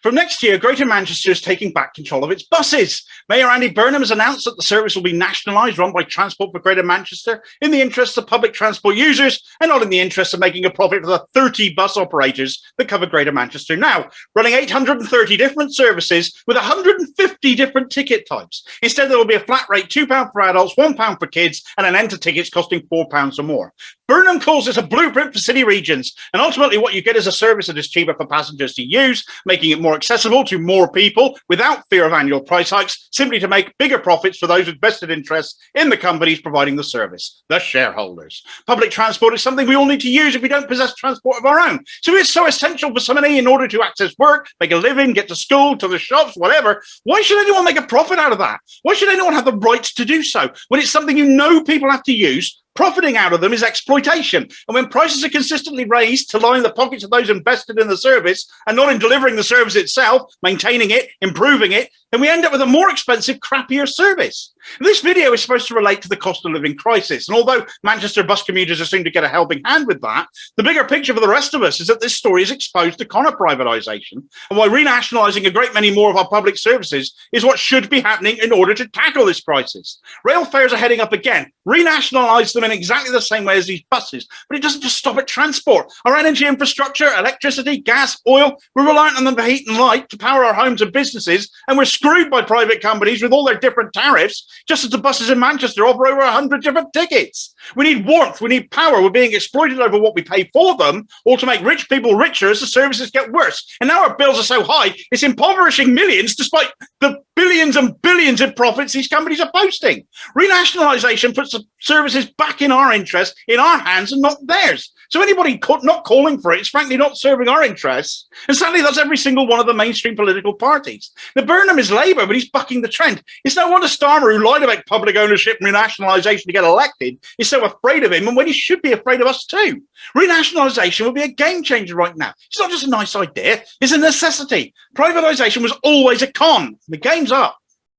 From next year, Greater Manchester is taking back control of its buses. Mayor Andy Burnham has announced that the service will be nationalised, run by Transport for Greater Manchester, in the interests of public transport users and not in the interests of making a profit for the 30 bus operators that cover Greater Manchester now, running 830 different services with 150 different ticket types. Instead, there will be a flat rate, £2 for adults, £1 for kids, and an enter tickets costing £4 or more. Burnham calls this a blueprint for city regions, and ultimately what you get is a service that is cheaper for passengers to use, making it more accessible to more people without fear of annual price hikes, simply to make bigger profits for those with vested interests in the companies providing the service, the shareholders. Public transport is something we all need to use if we don't possess transport of our own. So it's so essential for so many in order to access work, make a living, get to school, to the shops, whatever. Why should anyone make a profit out of that? Why should anyone have the right to do so when it's something you know people have to use? Profiting out of them is exploitation. And when prices are consistently raised to line the pockets of those invested in the service and not in delivering the service itself, maintaining it, improving it, then we end up with a more expensive, crappier service. This video is supposed to relate to the cost of living crisis. And although Manchester bus commuters are soon to get a helping hand with that, the bigger picture for the rest of us is that this story is exposed to con of privatisation and why renationalising a great many more of our public services is what should be happening in order to tackle this crisis. Rail fares are heading up again. Renationalise them in exactly the same way as these buses, but it doesn't just stop at transport. Our energy infrastructure, electricity, gas, oil, we're reliant on them for heat and light to power our homes and businesses, and we're screwed by private companies with all their different tariffs, just as the buses in Manchester offer over 100 different tickets. We need warmth, we need power, we're being exploited over what we pay for them, or to make rich people richer as the services get worse. And now our bills are so high, it's impoverishing millions despite the billions and billions in profits these companies are posting. Renationalisation puts the services back in our interest, in our hands and not theirs. So anybody not calling for it is frankly not serving our interests. And sadly, that's every single one of the mainstream political parties. Now, Burnham is Labour, but he's bucking the trend. It's no wonder Starmer, who lied about public ownership and renationalisation to get elected, is so afraid of him, and when he should be afraid of us too. Renationalisation will be a game changer right now. It's not just a nice idea, it's a necessity. Privatisation was always a con. The game's up.